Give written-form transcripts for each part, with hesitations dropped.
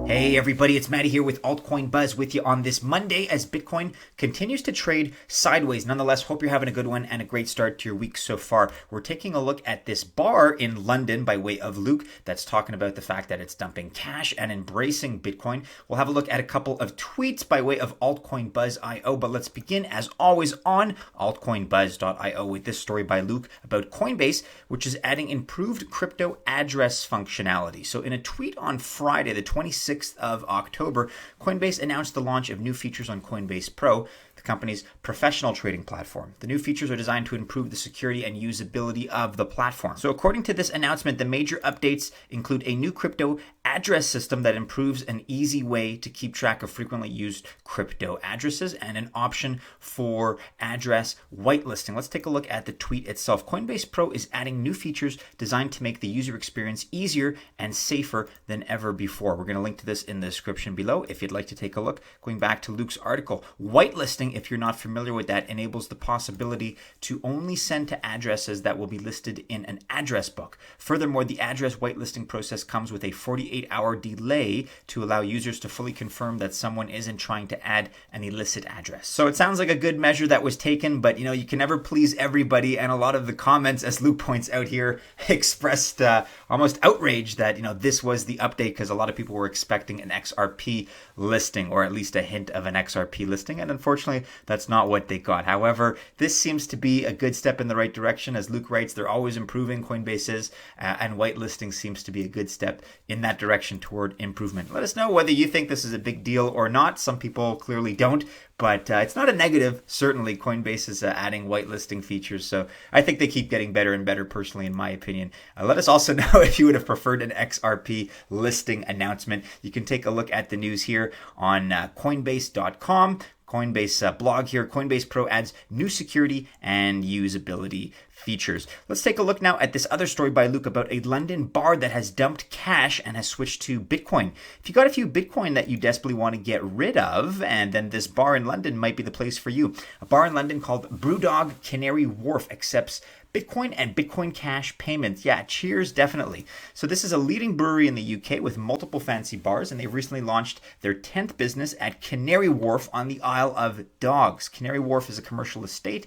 Hey everybody, it's Mattie here with Altcoin Buzz with you on this Monday as Bitcoin continues to trade sideways. Nonetheless, hope you're having a good one and a great start to your week so far. We're taking a look at this bar in London by way of Luke that's talking about the fact that it's dumping cash and embracing Bitcoin. We'll have a look at a couple of tweets by way of Altcoin Buzz.io, but let's begin as always on altcoinbuzz.io with this story by Luke about Coinbase, which is adding improved crypto address functionality. So in a tweet on Friday, the 26th of October, Coinbase announced the launch of new features on Coinbase Pro, the company's professional trading platform. The new features are designed to improve the security and usability of the platform. So according to this announcement, the major updates include a new crypto address system that improves an easy way to keep track of frequently used crypto addresses and an option for address whitelisting. Let's take a look at the tweet itself. Coinbase Pro is adding new features designed to make the user experience easier and safer than ever before. We're going to link to this in the description below if you'd like to take a look. Going back to Luke's article, whitelisting, if you're not familiar with that, enables the possibility to only send to addresses that will be listed in an address book. Furthermore, the address whitelisting process comes with a 48-hour delay to allow users to fully confirm that someone isn't trying to add an illicit address. So it sounds like a good measure that was taken, but you can never please everybody, and a lot of the comments, as Luke points out here, expressed almost outrage that this was the update because a lot of people were expecting an XRP listing, or at least a hint of an XRP listing, and unfortunately that's not what they got. However, this seems to be a good step in the right direction. As Luke writes, they're always improving, Coinbase is, and whitelisting seems to be a good step in that direction toward improvement. Let us know whether you think this is a big deal or not. Some people clearly don't, but it's not a negative. Certainly, Coinbase is adding whitelisting features, so I think they keep getting better and better, personally, in my opinion. Let us also know if you would have preferred an XRP listing announcement. You can take a look at the news here on Coinbase.com. Coinbase blog here. Coinbase Pro adds new security and usability features. Let's take a look now at this other story by Luke about a London bar that has dumped cash and has switched to Bitcoin. If you got a few Bitcoin that you desperately want to get rid of, and then this bar in London might be the place for you. A bar in London called Brewdog Canary Wharf accepts Bitcoin and Bitcoin Cash payments. Yeah, cheers, definitely. So this is a leading brewery in the UK with multiple fancy bars, and they've recently launched their 10th business at Canary Wharf on the Isle of Dogs. Canary Wharf is a commercial estate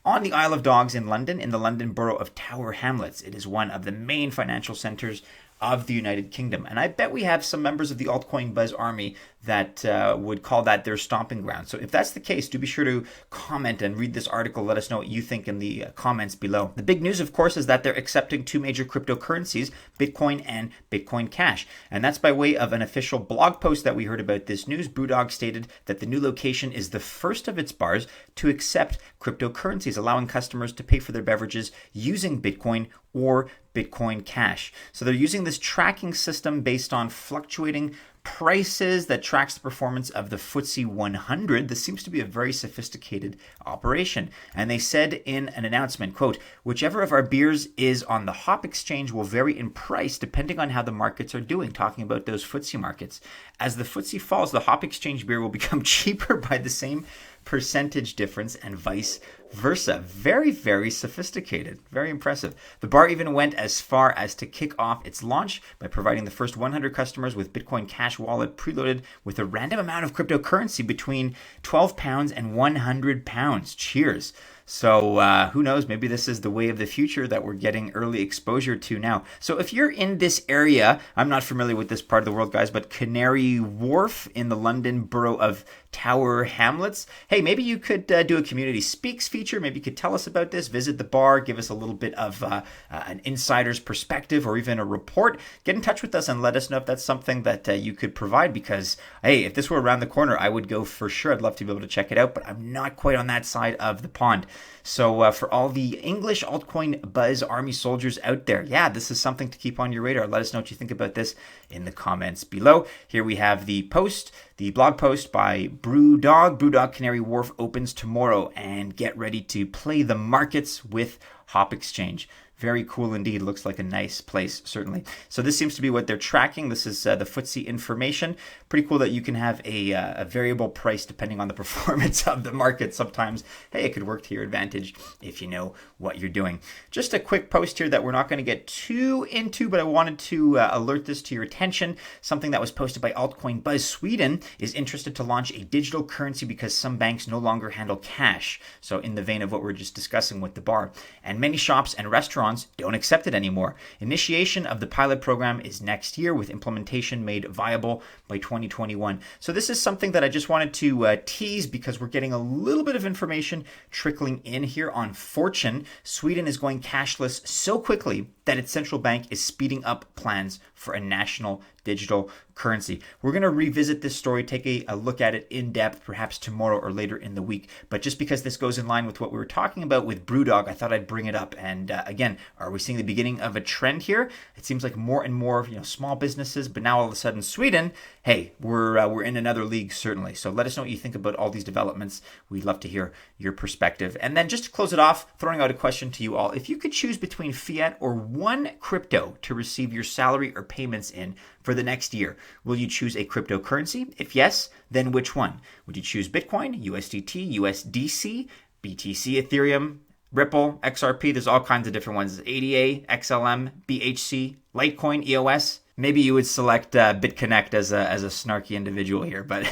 on the Isle of Dogs in London, in the London borough of Tower Hamlets. It is one of the main financial centers of the United Kingdom. And I bet we have some members of the Altcoin Buzz Army that would call that their stomping ground. So if that's the case, do be sure to comment and read this article. Let us know what you think in the comments below. The big news, of course, is that they're accepting two major cryptocurrencies, Bitcoin and Bitcoin Cash. And that's by way of an official blog post that we heard about this news. Brewdog stated that the new location is the first of its bars to accept cryptocurrencies, allowing customers to pay for their beverages using Bitcoin or Bitcoin Cash. So they're using this tracking system based on fluctuating prices that tracks the performance of the FTSE 100. This seems to be a very sophisticated operation. And they said in an announcement, quote, "Whichever of our beers is on the hop exchange will vary in price depending on how the markets are doing," talking about those FTSE markets. As the FTSE falls, the hop exchange beer will become cheaper by the same percentage difference and vice versa. Very, very sophisticated. Very impressive. The bar even went as far as to kick off its launch by providing the first 100 customers with Bitcoin Cash wallet preloaded with a random amount of cryptocurrency between £12 and £100. Cheers. So who knows, maybe this is the way of the future that we're getting early exposure to now. So if you're in this area, I'm not familiar with this part of the world, guys, but Canary Wharf in the London borough of Tower Hamlets, hey, maybe you could do a Community Speaks feature. Maybe you could tell us about this, visit the bar, give us a little bit of an insider's perspective or even a report. Get in touch with us and let us know if that's something that you could provide, because, hey, if this were around the corner, I would go for sure. I'd love to be able to check it out, but I'm not quite on that side of the pond. So for all the English Altcoin Buzz Army soldiers out there, yeah, this is something to keep on your radar. Let us know what you think about this in the comments below. Here we have the post, the blog post by Brewdog. Brewdog Canary Wharf opens tomorrow, and get ready to play the markets with Hop Exchange. Very cool indeed. Looks like a nice place, certainly. So this seems to be what they're tracking. This is the FTSE information. Pretty cool that you can have a variable price depending on the performance of the market. Sometimes, hey, it could work to your advantage if you know what you're doing. Just a quick post here that we're not going to get too into, but I wanted to alert this to your attention. Something that was posted by Altcoin Buzz. Sweden is interested to launch a digital currency because some banks no longer handle cash. So in the vein of what we're just discussing with the bar. And many shops and restaurants don't accept it anymore. Initiation of the pilot program is next year with implementation made viable by 2021. So this is something that I just wanted to tease because we're getting a little bit of information trickling in here on Fortune. Sweden is going cashless so quickly that its central bank is speeding up plans for a national digital currency. We're going to revisit this story, take a look at it in depth, perhaps tomorrow or later in the week. But just because this goes in line with what we were talking about with Brewdog, I thought I'd bring it up. And again, are we seeing the beginning of a trend here? It seems like more and more, small businesses, but now all of a sudden Sweden, hey, we're in another league certainly. So let us know what you think about all these developments. We'd love to hear your perspective. And then just to close it off, throwing out a question to you all: if you could choose between fiat or one crypto to receive your salary or payments in for the next year, will you choose a cryptocurrency? If yes, then which one? Would you choose Bitcoin, USDT, USDC, BTC, Ethereum, Ripple, XRP? There's all kinds of different ones. ADA, XLM, BHC, Litecoin, EOS. Maybe you would select BitConnect as a snarky individual here, but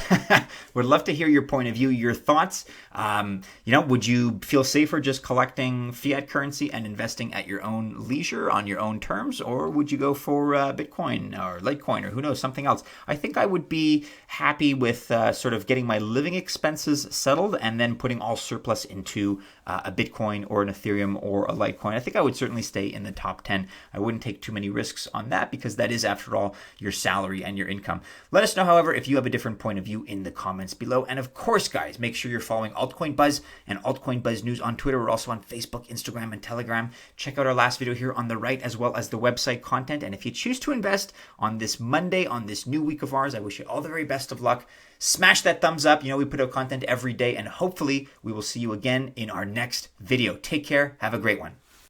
would love to hear your point of view, your thoughts. Would you feel safer just collecting fiat currency and investing at your own leisure on your own terms, or would you go for Bitcoin or Litecoin or who knows, something else? I think I would be happy with sort of getting my living expenses settled and then putting all surplus into a Bitcoin or an Ethereum or a Litecoin. I think I would certainly stay in the top 10. I wouldn't take too many risks on that because that is, after all, your salary and your income. Let us know, however, if you have a different point of view in the comments below. And of course, guys, make sure you're following Altcoin Buzz and Altcoin Buzz News on Twitter. We're also on Facebook, Instagram, and Telegram. Check out our last video here on the right, as well as the website content. And if you choose to invest on this Monday, on this new week of ours, I wish you all the very best of luck. Smash that thumbs up. We put out content every day, and hopefully we will see you again in our next video. Take care. Have a great one.